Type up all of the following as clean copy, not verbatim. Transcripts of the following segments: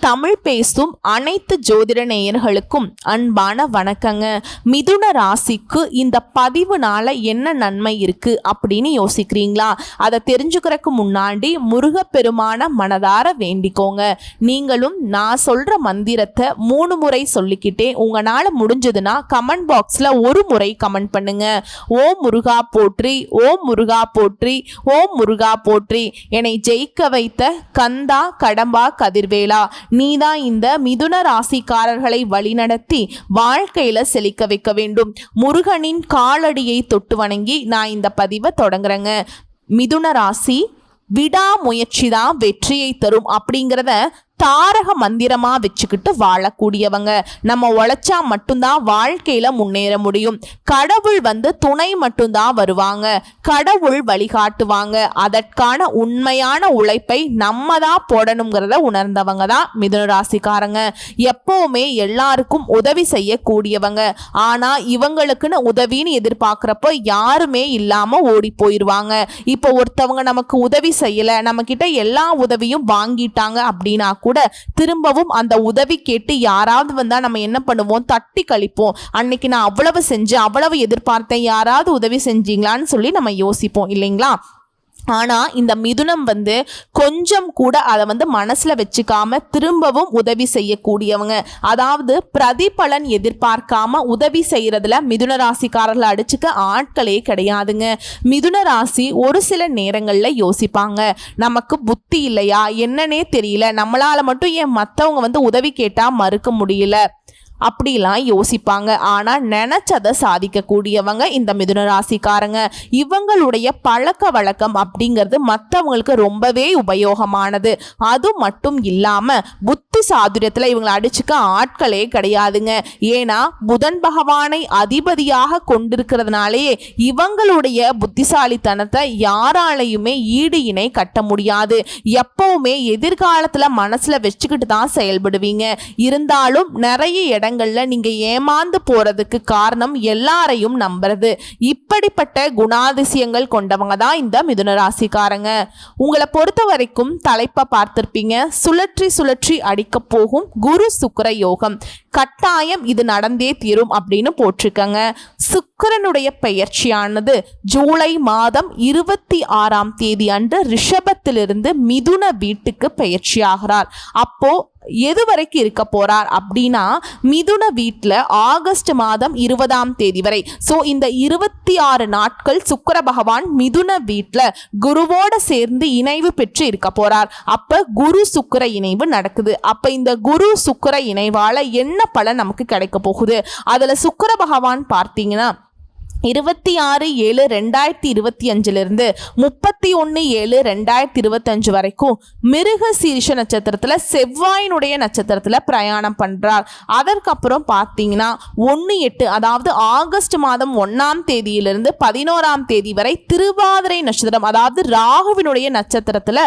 தமிழ் பேசும் அனைத்து ஜோதிட நேயர்களுக்கும் அன்பான வணக்கங்க. மிதுன ராசிக்கு இந்த பதிவுனால என்ன நன்மை இருக்கு அப்படின்னு யோசிக்கிறீங்களா? அதை தெரிஞ்சுக்கிறதுக்கு முன்னாடி முருகப்பெருமான மனதார வேண்டிக்கோங்க. நீங்களும் நான் சொல்ற மந்திரத்தை 3 முறை சொல்லிக்கிட்டே உங்களால முடிஞ்சதுன்னா கமெண்ட் பாக்ஸ்ல ஒரு முறை கமெண்ட் பண்ணுங்க. ஓம் முருகா போற்றி, ஓம் முருகா போற்றி, ஓம் முருகா போற்றி. என்னை ஜெயிக்க வைத்த கந்தா கடம்பா கதிர்வேலா, நீதான் இந்த மிதுன ராசிக்காரர்களை வழிநடத்தி வாழ்க்கையில செழிக்க வைக்க வேண்டும். முருகனின் காலடியை தொட்டு வணங்கி நான் இந்த பதிவை தொடங்குறேங்க. மிதுன ராசி விடாமுயற்சி தான் வெற்றியை தரும் அப்படிங்கிறத தாரக மந்திரமா வச்சுக்கிட்டு வாழக்கூடியவங்க. நம்ம உழைச்சா மட்டும்தான் வாழ்க்கையில முன்னேற முடியும். கடவுள் துணை மட்டும்தான் வருவாங்க, கடவுள் வழிகாட்டுவாங்க. அதற்கான உண்மையான உழைப்பை நம்ம தான் போடணுங்கிறத உணர்ந்தவங்க தான் மிதுன ராசிக்காரங்க. எப்பவுமே எல்லாருக்கும் உதவி செய்யக்கூடியவங்க. ஆனா இவங்களுக்குன்னு உதவின்னு எதிர்பார்க்கிறப்போ யாருமே இல்லாம ஓடி போயிடுவாங்க. இப்போ ஒருத்தவங்க நமக்கு உதவி செய்யல, நம்ம கிட்ட எல்லா உதவியும் வாங்கிட்டாங்க அப்படின்னா கூட திரும்பவும் அந்த உதவி கேட்டு யாராவது வந்தா நம்ம என்ன பண்ணுவோம்? தட்டி கழிப்போம். அன்னைக்கு நான் அவ்வளவு செஞ்சேன், அவ்வளவு எதிர்பார்த்தேன், யாராவது உதவி செஞ்சீங்களான்னு சொல்லி நம்ம யோசிப்போம் இல்லைங்களா? ஆனால் இந்த மிதுனம் கொஞ்சம் கூட அதை மனசில் வச்சுக்காம திரும்பவும் உதவி செய்யக்கூடியவங்க. அதாவது பிரதிபலன் எதிர்பார்க்காம உதவி செய்கிறதுல மிதுன ராசிக்காரர்களை அடிச்சுக்க ஆட்களே கிடையாதுங்க. மிதுன ராசி ஒரு சில நேரங்களில் யோசிப்பாங்க, நமக்கு புத்தி இல்லையா என்னன்னே தெரியல, நம்மளால் மட்டும் ஏன் மற்றவங்க உதவி கேட்டால் மறுக்க முடியல அப்படிலாம் யோசிப்பாங்க. ஆனால் நினச்சதை சாதிக்கக்கூடியவங்க இந்த மிதுன ராசிக்காரங்க. இவங்களுடைய பழக்க வழக்கம் அப்படிங்கிறது மற்றவங்களுக்கு ரொம்பவே உபயோகமானது. அது மட்டும் இல்லாமல் புத்தி சாதுரியத்தில் இவங்களை அடிச்சுக்க ஆட்களே கிடையாதுங்க. ஏன்னா புதன் பகவானை அதிபதியாக கொண்டிருக்கிறதுனாலேயே இவங்களுடைய புத்திசாலித்தனத்தை யாராலையுமே ஈடு இணை கட்ட முடியாது. எப்பவுமே எதிர்காலத்தில் மனசில் வச்சுக்கிட்டு தான் செயல்படுவீங்க. இருந்தாலும் நிறைய நீங்க ஏமாந்து போறதுக்கு காரணம் எல்லாரையும் நம்புறது. இப்படிப்பட்ட குணாதிசயங்கள் கொண்டவங்க தான் இந்த மிதுன ராசிக்காரங்க. உங்களை பொறுத்த வரைக்கும் தலைப்பை பார்த்திருப்பீங்க, சுழற்றி சுழற்றி அடிக்க போகும் குரு சுக்கிர யோகம். கட்டாயம் இது நடந்தே தீரும் அப்படின்னு போட்டிருக்கங்க. சுக்கிரனுடைய பெயர்ச்சியானது ஜூலை மாதம் 26ஆம் தேதி அன்று ரிஷபத்திலிருந்து மிதுன வீட்டுக்கு பெயர்ச்சி ஆகிறார். அப்போ எது வரைக்கும் இருக்க போறார் அப்படின்னா மிதுன வீட்டில் ஆகஸ்ட் மாதம் 20ஆம் தேதி வரை. ஸோ இந்த 26 நாட்கள் சுக்கிர பகவான் மிதுன வீட்டில் குருவோட சேர்ந்து இணைவு பெற்று இருக்க போறார். அப்ப குரு சுக்கிர இணைவு நடக்குது. அப்ப இந்த குரு சுக்கிர இணைவால என்ன பலன் நமக்கு கிடைக்க போகுது? அதுல சுக்கிர பகவான் பார்த்தீங்கன்னா 26/7/2025 31/7/2025 வரைக்கும் மிருக சீரிஷ நட்சத்திரத்தில் செவ்வாயினுடைய நட்சத்திரத்தில் பிரயாணம் பண்றார். அதற்கப்புறம் பார்த்தீங்கன்னா 1/8 அதாவது ஆகஸ்ட் மாதம் 1ஆம் தேதியிலிருந்து 11ஆம் தேதி வரை திருவாதிரை நட்சத்திரம் அதாவது ராகுவினுடைய நட்சத்திரத்தில்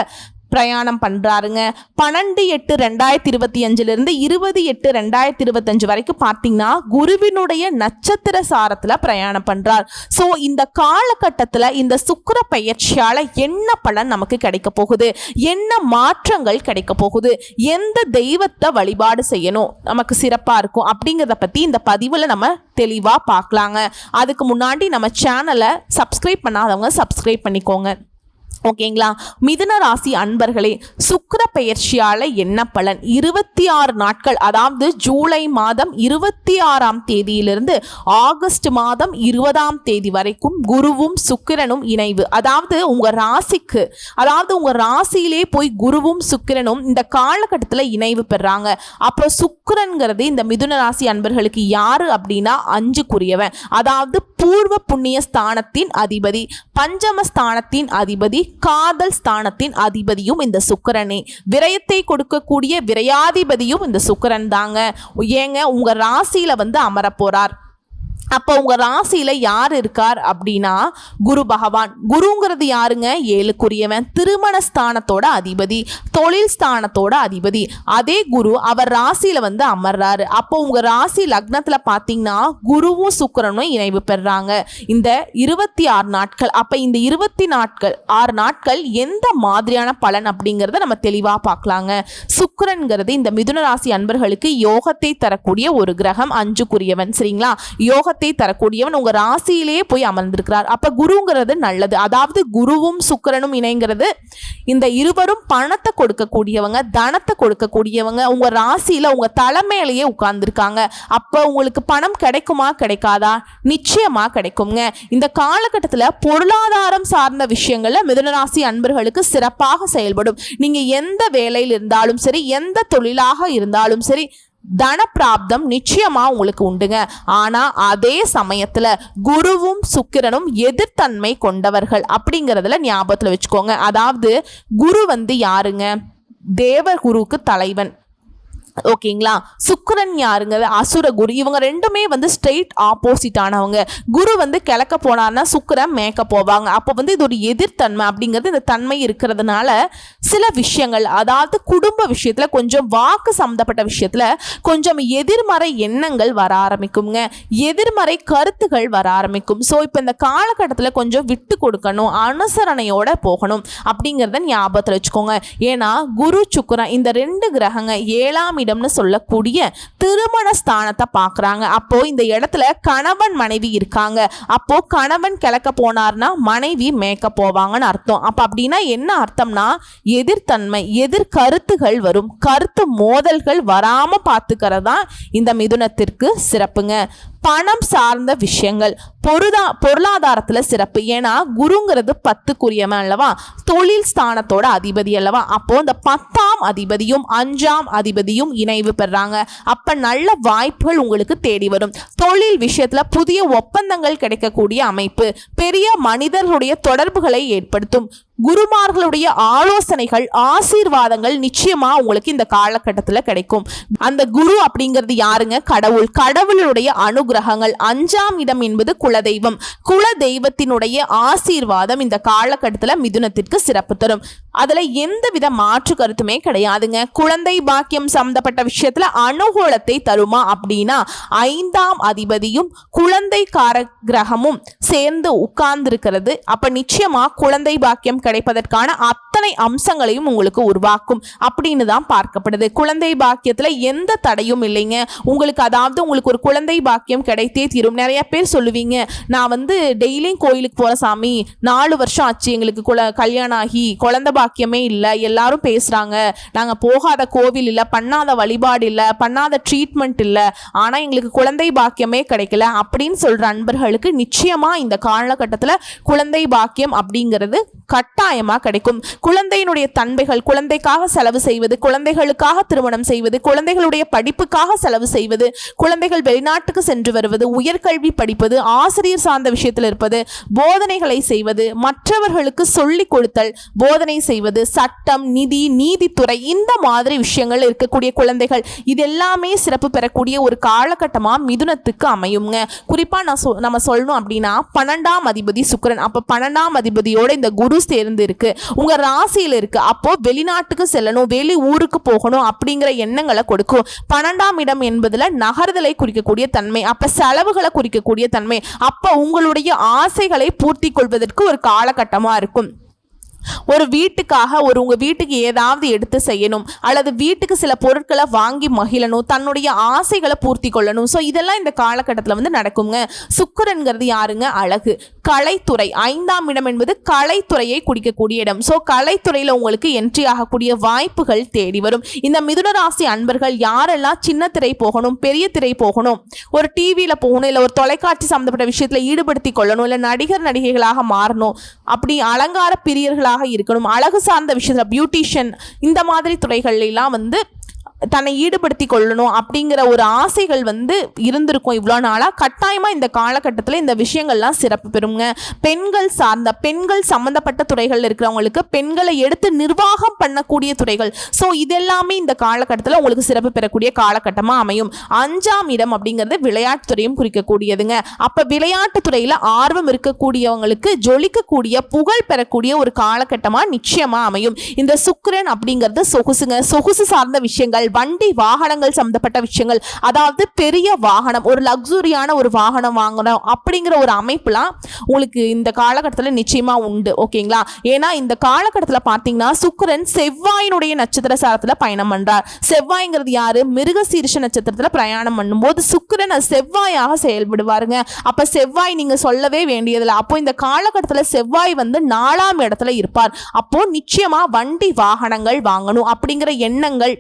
பிரயாணம் பண்றாருங்க. 12/8/2025 20/8/2025 வரைக்கும் பார்த்தீங்கன்னா குருவினுடைய நட்சத்திர சாரத்துல பிரயாணம் பண்றார். ஸோ இந்த காலகட்டத்தில் இந்த சுக்கிர பெயர்ச்சியால என்ன பலன் நமக்கு கிடைக்க போகுது, என்ன மாற்றங்கள் கிடைக்க போகுது, எந்த தெய்வத்தை வழிபாடு செய்யணும் நமக்கு சிறப்பா இருக்கும் அப்படிங்கிறத பத்தி இந்த பதிவுல நம்ம தெளிவா பார்க்கலாங்க. அதுக்கு முன்னாடி நம்ம சேனலை சப்ஸ்கிரைப் பண்ணாதவங்க சப்ஸ்கிரைப் பண்ணிக்கோங்க. ஓகேங்களா? மிதுன ராசி அன்பர்களே, சுக்கிர பெயர்ச்சியால என்ன பலன்? 26 நாட்கள் அதாவது ஜூலை மாதம் 26ஆம் தேதியிலிருந்து ஆகஸ்ட் மாதம் 20ஆம் தேதி வரைக்கும் குருவும் சுக்கிரனும் இணைவு. அதாவது உங்க ராசியிலே போய் குருவும் சுக்கிரனும் இந்த காலகட்டத்தில் இணைவு பெறாங்க. அப்போ சுக்கிரன்கிறது இந்த மிதுன ராசி அன்பர்களுக்கு யாரு அப்படின்னா 5க்குரியவன். அதாவது பூர்வ புண்ணிய ஸ்தானத்தின் அதிபதி, பஞ்சம ஸ்தானத்தின் அதிபதி, காதல் ஸ்தானத்தின் அதிபதியும் இந்த சுக்கிரனே. விரயத்தை கொடுக்கக்கூடிய விரையாதிபதியும் இந்த சுக்கிரன் தாங்க. ஏங்க உங்க ராசியில அமர போறார். அப்போ உங்க ராசியில யார் இருக்கார் அப்படின்னா குரு பகவான். குருங்கிறது யாருங்க? 7க்குரியவன், திருமண ஸ்தானத்தோட அதிபதி, தொழில் ஸ்தானத்தோட அதிபதி. அதே குரு அவர் ராசியில வந்து அமர்றாரு. அப்போ உங்க ராசி லக்னத்துல பாத்தீங்கன்னா குருவும் சுக்கிரனும் இணைவு பெறாங்க இந்த 26 நாட்கள். அப்ப இந்த 6 நாட்கள் எந்த மாதிரியான பலன் அப்படிங்கறத நம்ம தெளிவா பார்க்கலாங்க. சுக்கிரன்கிறது இந்த மிதுன ராசி அன்பர்களுக்கு யோகத்தை தரக்கூடிய ஒரு கிரகம், 5க்குரியவன். சரிங்களா? யோகத்தை தரக்கூடியவன் உங்க ராசியிலேயே போய் அமர்ந்திருக்கிறார். அப்ப குருங்கிறது நல்லது. அதாவது குருவும் சுக்கிரனும் இணைங்கிறது இந்த இருவரும் பணத்தை கொடுக்கக்கூடியவங்க, தனத்தை கொடுக்கக்கூடியவங்க. உங்க ராசியில உங்க தலைமையிலேயே உட்கார்ந்துருக்காங்க. அப்ப உங்களுக்கு பணம் கிடைக்குமா கிடைக்காதா? நிச்சயமா கிடைக்குங்க. இந்த காலகட்டத்தில் பொருளாதாரம் சார்ந்த விஷயங்கள்ல மிதுனராசி அன்பர்களுக்கு சிறப்பாக செயல்படும். நீங்க எந்த வேலையில் இருந்தாலும் சரி, எந்த தொழிலாக இருந்தாலும் சரி, தன பிராப்தம் நிச்சயமா உங்களுக்கு உண்டுங்க. ஆனா அதே சமயத்துல குருவும் சுக்கிரனும் எதிர்த்தன்மை கொண்டவர்கள் அப்படிங்கறதுல ஞாபகத்துல வச்சுக்கோங்க. அதாவது குரு வந்து யாருங்க? தேவர் குருவுக்கு தலைவன். ஓகேங்களா? சுக்கிரன் யாருங்க? அசுர குரு. இவங்க ரெண்டுமே வந்து ஸ்ட்ரெயிட் ஆப்போசிட் ஆனவங்க. குரு வந்து கிழக்க போனார்னா சுக்கிரன் மேற்க போவாங்க. அப்போ வந்து இது ஒரு எதிர்த்தன்மை அப்படிங்கிறது இந்த தன்மை இருக்கிறதுனால சில விஷயங்கள், அதாவது குடும்ப விஷயத்துல கொஞ்சம் வாக்கு சம்பந்தப்பட்ட விஷயத்துல கொஞ்சம் எதிர்மறை எண்ணங்கள் வர ஆரம்பிக்குங்க, எதிர்மறை கருத்துகள் வர ஆரம்பிக்கும். ஸோ இப்போ இந்த காலகட்டத்தில் கொஞ்சம் விட்டு கொடுக்கணும், அனுசரணையோட போகணும் அப்படிங்கிறத ஞாபகத்தில் வச்சுக்கோங்க. ஏன்னா குரு சுக்கிரன் இந்த 2 கிரகங்க 7ஆம் இடம்னு சொல்லக்கூடிய திருமண ஸ்தானத்தை பார்க்குறாங்க. அப்போ இந்த இடத்துல கணவன் மனைவி இருக்காங்க. அப்போ கணவன் கிழக்க போனார்னா மனைவி மேற்க போவாங்கன்னு அர்த்தம். அப்போ அப்படின்னா என்ன அர்த்தம்னா எதிர்த்தன்மை, எதிர்கருத்துகள் வரும், கருத்து மோதல்கள் வராம பார்த்துக்கிறது தான் இந்த மிதுனத்திற்கு சிறப்புங்க. பணம் சார்ந்த விஷயங்கள், பொருளாதாரத்தில் சிறப்பு. ஏன்னா குருங்கிறது 10க்குரியவன் அல்லவா, தொழில் ஸ்தானத்தோட அதிபதி அல்லவா. அப்போ இந்த 10ஆம் அதிபதியும் 5ஆம் அதிபதியும் இணைவு பெறாங்க. அப்ப நல்ல வாய்ப்புகள் உங்களுக்கு தேடி வரும். தொழில் விஷயத்துல புதிய ஒப்பந்தங்கள் கிடைக்கக்கூடிய அமைப்பு, பெரிய மனிதர்களுடைய தொடர்புகளை ஏற்படுத்தும். குருமார்களுடைய ஆலோசனைகள், ஆசீர்வாதங்கள் நிச்சயமா உங்களுக்கு இந்த காலகட்டத்தில் கிடைக்கும். அந்த குரு அப்படிங்கிறது யாருங்க? கடவுள். கடவுளுடைய அனுகிரகங்கள். 5ஆம் இடம் என்பது குலதெய்வம். குலதெய்வத்தினுடைய ஆசீர்வாதம் இந்த காலகட்டத்தில் மிதுனத்திற்கு சிறப்பு தரும். அதுல எந்தவித மாற்று கருத்துமே கிடையாதுங்க. குழந்தை பாக்கியம் சம்பந்தப்பட்ட விஷயத்துல அனுகூலத்தை தருமா அப்படின்னா 5ஆம் அதிபதியும் குழந்தை கிரகமும் சேர்ந்து உட்கார்ந்து இருக்கிறது. அப்ப நிச்சயமா குழந்தை பாக்கியம் கிடைப்பதற்கான அத்தனை அம்சங்களையும் உங்களுக்கு உருவாக்கும் அப்படின்னு தான் பார்க்கப்படுது. குழந்தை பாக்கியத்துல எந்த தடையும் இல்லைங்க உங்களுக்கு. அதாவது உங்களுக்கு ஒரு குழந்தை பாக்கியம் கிடைத்தே தீரும். நிறைய பேர் சொல்லுவீங்க, நான் வந்து டெய்லியும் கோயிலுக்கு போற சாமி, 4 வருஷம் ஆச்சு எங்களுக்கு கல்யாணம் ஆகி, குழந்தை பாக்கியமே இல்லை, எல்லாரும் பேசுறாங்க, நாங்க போகாத கோவில் இல்லை, பண்ணாத வழிபாடு இல்லை, பண்ணாத ட்ரீட்மெண்ட் இல்லை, ஆனா எங்களுக்கு குழந்தை பாக்கியமே கிடைக்கல அப்படின்னு சொல்ற அன்பர்களுக்கு நிச்சயமா இந்த காலகட்டத்தில் குழந்தை பாக்கியம் அப்படிங்கிறது கட்டாயமா கிடைக்கும். குழந்தையினுடைய தன்மைகள், குழந்தைக்காக செலவு செய்வது, குழந்தைகளுக்காக திருமணம் செய்வது, குழந்தைகளுடைய படிப்புக்காக செலவு செய்வது, குழந்தைகள் வெளிநாட்டுக்கு சென்று வருவது, உயர்கல்வி படிப்பது, ஆசிரியர் சார்ந்த விஷயத்தில் இருப்பது, போதனைகளை செய்வது, மற்றவர்களுக்கு சொல்லிக் கொடுத்தல், போதனை செய்வது, சட்டம், நிதி, நீதித்துறை, இந்த மாதிரி விஷயங்கள் இருக்கக்கூடிய குழந்தைகள், இது எல்லாமே சிறப்பு பெறக்கூடிய ஒரு காலகட்டமா மிதுனத்துக்கு அமையுங்க. குறிப்பா நம்ம சொல்லணும் அப்படின்னா 12ஆம் அதிபதி சுக்கிரன். அப்ப 12ஆம் அதிபதியோட இந்த குரு சேர்ந்து இருக்கு, உங்க ராசியில இருக்கு. அப்போ வெளிநாட்டுக்கு செல்லணும், வெளி ஊருக்கு போகணும் அப்படிங்கிற எண்ணங்களை கொடுக்கும். 12ஆம் இடம் என்பதுல நகர்தலை குறிக்கக்கூடிய தன்மை, அப்ப செலவுகளை குறிக்கக்கூடிய தன்மை. அப்ப உங்களுடைய ஆசைகளை பூர்த்தி கொள்வதற்கு ஒரு காலகட்டமா இருக்கும். ஒரு வீட்டுக்காக உங்க வீட்டுக்கு ஏதாவது எடுத்து செய்யணும், அல்லது வீட்டுக்கு சில பொருட்களை வாங்கி மகிழணும், தன்னுடைய ஆசைகளை பூர்த்தி கொள்ளணும். ஸோ இதெல்லாம் இந்த காலகட்டத்தில் வந்து நடக்குங்க. சுக்கிரன்கிறது யாருங்க? அழகு, கலைத்துறை. 5ஆம் இடம் என்பது கலைத்துறையை குறிக்கக்கூடிய இடம். ஸோ கலைத்துறையில் உங்களுக்கு என்ட்ரி ஆகக்கூடிய வாய்ப்புகள் தேடி வரும். இந்த மிதுன ராசி அன்பர்கள் யாரெல்லாம் சின்ன திரை போகணும், பெரிய திரை போகணும், ஒரு டிவியில் போகணும், இல்லை ஒரு தொலைக்காட்சி சம்பந்தப்பட்ட விஷயத்தில் ஈடுபடுத்தி கொள்ளணும், இல்லை நடிகர் நடிகைகளாக மாறணும், அப்படி அலங்கார பிரியர்களாக இருக்கணும், அழகு சார்ந்த விஷயத்துல பியூட்டிஷியன், இந்த மாதிரி துறைகள் எல்லாம் வந்து தன்னை ஈடுபடுத்தி கொள்ளணும் அப்படிங்கிற ஒரு ஆசைகள் வந்து இருந்திருக்கும் இவ்வளோ நாளாக. கட்டாயமாக இந்த காலகட்டத்தில் இந்த விஷயங்கள்லாம் சிறப்பு பெறுங்க. பெண்கள் சம்மந்தப்பட்ட துறைகள் இருக்கிறவங்களுக்கு, பெண்களை எடுத்து நிர்வாகம் பண்ணக்கூடிய துறைகள், ஸோ இதெல்லாமே இந்த காலகட்டத்தில் உங்களுக்கு சிறப்பு பெறக்கூடிய காலகட்டமாக அமையும். 5ஆம் இடம் அப்படிங்கிறது விளையாட்டு துறையும் குறிக்கக்கூடியதுங்க. அப்போ விளையாட்டு துறையில் ஆர்வம் இருக்கக்கூடியவங்களுக்கு ஜொலிக்கக்கூடிய, புகழ் பெறக்கூடிய ஒரு காலகட்டமாக நிச்சயமாக அமையும். இந்த சுக்கிரன் அப்படிங்கிறது சொகுசுங்க. சொகுசு சார்ந்த விஷயங்கள், வண்டி வாகனங்கள் சம்பந்தப்பட்ட விஷயங்கள், அதாவது பெரிய வாகனம், ஒரு லக்ஸுரியான ஒரு வாகனம் வாங்கணும் அப்படிங்கிற ஒரு அமைப்புலாம் உங்களுக்கு இந்த காலகட்டத்தில் நிச்சயமா உண்டு. ஓகேங்களா? ஏன்னா இந்த காலகட்டத்தில் பார்த்தீங்கன்னா சுக்கிரன் செவ்வாயினுடைய நட்சத்திர சாரத்தில் பயணம் பண்றார். செவ்வாய்ங்கிறது யாரு? மிருகசீரிஷ நட்சத்திரத்தில் பிரயாணம் பண்ணும்போது சுக்கிரன் செவ்வாயாக செயல்படுவாருங்க. அப்ப செவ்வாய் நீங்க சொல்லவே வேண்டியதில்லை. அப்போ இந்த காலகட்டத்தில் செவ்வாய் வந்து 4ஆம் இடத்துல இருப்பார். அப்போ நிச்சயமா வண்டி வாகனங்கள் வாங்கணும் அப்படிங்கிற எண்ணங்கள்,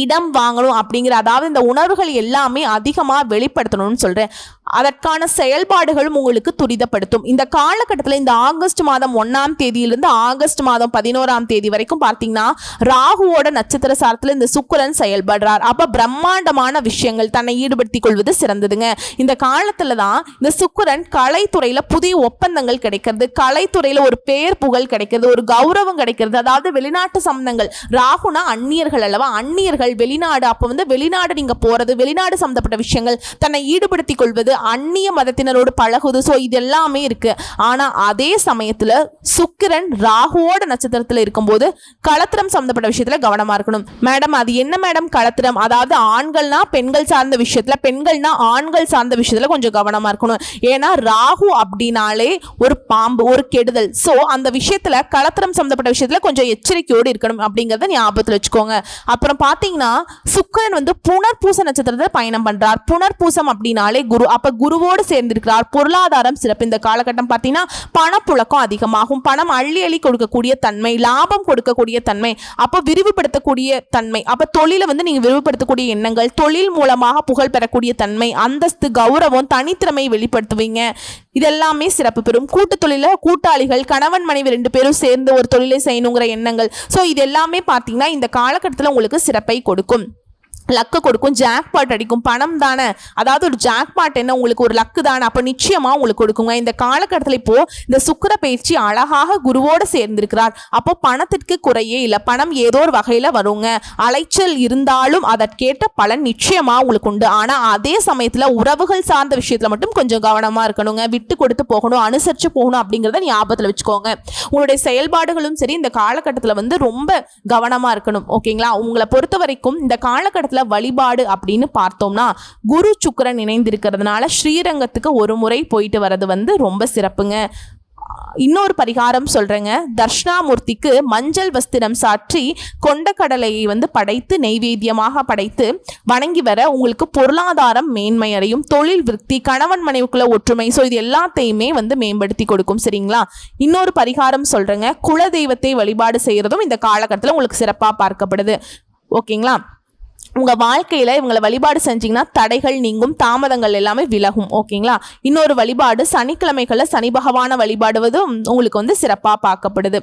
இடம் வாங்கணும் அப்படிங்கிற, அதாவது இந்த உணர்வுகள் எல்லாமே அதிகமாக வெளிப்படுத்தணும்னு சொல்கிறேன். அதற்கான செயல்பாடுகளும் உங்களுக்கு துரிதப்படுத்தும். இந்த காலகட்டத்தில் இந்த ஆகஸ்ட் மாதம் 1ஆம் தேதியிலிருந்து ஆகஸ்ட் மாதம் 11ஆம் தேதி வரைக்கும் பார்த்தீங்கன்னா ராகுவோட நட்சத்திர சாரத்தில் இந்த சுக்கிரன் செயல்படுறார். அப்போ பிரம்மாண்டமான விஷயங்கள் தன்னை ஈடுபடுத்திக் கொள்வது சிறந்ததுங்க. இந்த காலத்தில் தான் இந்த சுக்கிரன் கலைத்துறையில் புதிய ஒப்பந்தங்கள் கிடைக்கிறது, கலைத்துறையில் ஒரு பேர் புகழ் கிடைக்கிறது, ஒரு கௌரவம் கிடைக்கிறது. அதாவது வெளிநாட்டு சம்பந்தங்கள், ராகுனா அந்நியர்கள் அல்லவா, அந்நியர்கள் வெளிநாடு, அப்போ வந்து வெளிநாடு நீங்க போறது, வெளிநாடு சம்பந்தப்பட்ட விஷயங்கள், தன்னை ஈடுபடுத்திக் கொள்வது, அந்நிய மதத்தினரோடு பழகுது, ஸோ இது எல்லாமே இருக்கு. ஆனா அதே சமயத்துல சுக்கிரன் ராகுவோட நட்சத்திரத்தில் இருக்கும்போது களத்திரம் சம்பந்தப்பட்ட விஷயத்துல கவனமா இருக்கணும். மேடம் அது என்ன மேடம் களத்திரம்? அதாவது ஆண்கள்னா பெண்கள் சார்ந்த விஷயத்துல, பெண்கள்னா ஆண்கள் சார்ந்த விஷயத்துல கொஞ்சம் கவனமா இருக்கணும். ஏன்னா ராகு அப்படின்னாலே ஒரு பாம்பு, ஒரு கெடுதல். ஸோ அந்த விஷயத்துல களத்திரம் சம்பந்தப்பட்ட விஷயத்துல கொஞ்சம் எச்சரிக்கையோடு இருக்கணும் அப்படிங்கறத ஞாபகத்தில் வச்சுக்கோங்க. அப்புறம் பாத்தீங்கன்னா சுக்கிரன் வந்து புனர்பூச நட்சத்திரத்தில் பயணம் பண்றார். புனர்பூசம் அப்படின்னாலே குரு, அப்ப குருவோடு சேர்ந்திருக்கிறார். பொருளாதாரம் சிறப்பு. இந்த காலகட்டம் பார்த்தீங்கன்னா பணப்புழக்கம் அதிகமாகும். பணம் அள்ளி அள்ளி கொடுக்கக்கூடிய தன்மை, லாபம் கொடுக்கக்கூடிய தன்மை, அப்ப விரிவுபடுத்தக்கூடிய தன்மை, அப்ப தொழிலை வந்து நீங்க விரிவுபடுத்தக்கூடிய எண்ணங்கள், தொழில் மூலமாக புகழ் பெறக்கூடிய தன்மை, அந்தஸ்து, கௌரவம், தனித்திறமை வெளிப்படுத்துவீங்க. இதெல்லாமே சிறப்பு பெறும். கூட்டு தொழில கூட்டாளிகள், கணவன் மனைவி 2 பேரும் சேர்ந்து ஒரு தொழிலை செய்யணுங்கிற எண்ணங்கள், ஸோ இது எல்லாமே பார்த்தீங்கன்னா இந்த காலகட்டத்தில் உங்களுக்கு சிறப்பை கொடுக்கும், லக்கு கொடுக்கும். ஜாக்பாட் அடிக்கும். பணம் தானே, அதாவது ஒரு ஜாக்பாட் என்ன, உங்களுக்கு ஒரு லக்கு தானே, அப்போ நிச்சயமா உங்களுக்கு கொடுக்குங்க. இந்த காலகட்டத்தில் இப்போ இந்த சுக்கிர பயிற்சி அழகாக குருவோடு சேர்ந்திருக்கிறார். அப்போ பணத்திற்கு குறையே இல்லை, பணம் ஏதோ ஒரு வகையில் வருங்க. அலைச்சல் இருந்தாலும் அதற்கேற்ற பலன் நிச்சயமா உங்களுக்கு உண்டு. ஆனால் அதே சமயத்தில் உறவுகள் சார்ந்த விஷயத்தில் மட்டும் கொஞ்சம் கவனமாக இருக்கணுங்க. விட்டு கொடுத்து போகணும், அனுசரித்து போகணும் அப்படிங்கிறத ஞாபகத்தில் வச்சுக்கோங்க. உங்களுடைய செயல்பாடுகளும் சரி இந்த காலகட்டத்தில் வந்து ரொம்ப கவனமாக இருக்கணும். ஓகேங்களா? உங்களை பொறுத்த வரைக்கும் இந்த காலகட்டத்தில் வழிபாடு அப்படின்னு பார்த்தோம்னா குரு சுக்கிரன் இணைந்திருக்கிறதுனால ஸ்ரீரங்கத்துக்கு ஒரு முறை போயிட்டு வர்றது வந்து ரொம்ப சிறப்புங்க. இன்னொரு பரிகாரம் சொல்றேங்க. தர்ஷனாமூர்த்திக்கு மஞ்சள் வஸ்திரம் சாற்றி கொண்டக்கடலையை வந்து படைத்து நெய்வேத்தியமாக படைத்து வணங்கி வர உங்களுக்கு பொருளாதாரம் மேன்மை அடையும், தொழில் விருத்தி, கணவன் மனைவிக்குள்ள ஒற்றுமை, ஸோ இது எல்லாத்தையுமே வந்து மேம்படுத்தி கொடுக்கும். சரிங்களா? இன்னொரு பரிகாரம் சொல்றேங்க. குல தெய்வத்தை வழிபாடு செய்யறதும் இந்த காலகட்டத்தில் உங்களுக்கு சிறப்பாக பார்க்கப்படுது. ஓகேங்களா? உங்கள் வாழ்க்கையில் இவங்களை வழிபாடு செஞ்சிங்கன்னா தடைகள் நீங்கும், தாமதங்கள் எல்லாமே விலகும். ஓகேங்களா? இன்னொரு வழிபாடு சனிக்கிழமைகளில் சனி பகவானை வழிபாடுவதும் உங்களுக்கு வந்து சிறப்பாக பார்க்கப்படுது.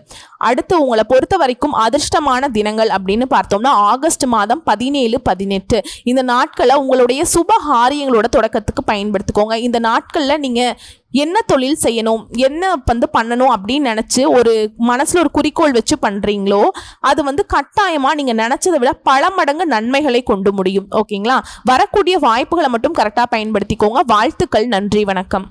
அடுத்து உங்களை பொறுத்த வரைக்கும் அதிர்ஷ்டமான தினங்கள் அப்படின்னு பார்த்தோம்னா ஆகஸ்ட் மாதம் 17, 18 இந்த நாட்களை உங்களுடைய சுப காரியங்களோட தொடக்கத்துக்கு பயன்படுத்திக்கோங்க. இந்த நாட்களில் நீங்கள் என்ன தொழில் செய்யணும், என்ன வந்து பண்ணணும் அப்படின்னு நினச்சி ஒரு மனசில் ஒரு குறிக்கோள் வச்சு பண்ணுறீங்களோ அது வந்து கட்டாயமாக நீங்கள் நினச்சதை விட பல மடங்கு நன்மைகளை கொண்டு முடியும். ஓகேங்களா? வரக்கூடிய வாய்ப்புகளை மட்டும் கரெக்டாக பயன்படுத்திக்கோங்க. வாழ்த்துக்கள். நன்றி. வணக்கம்.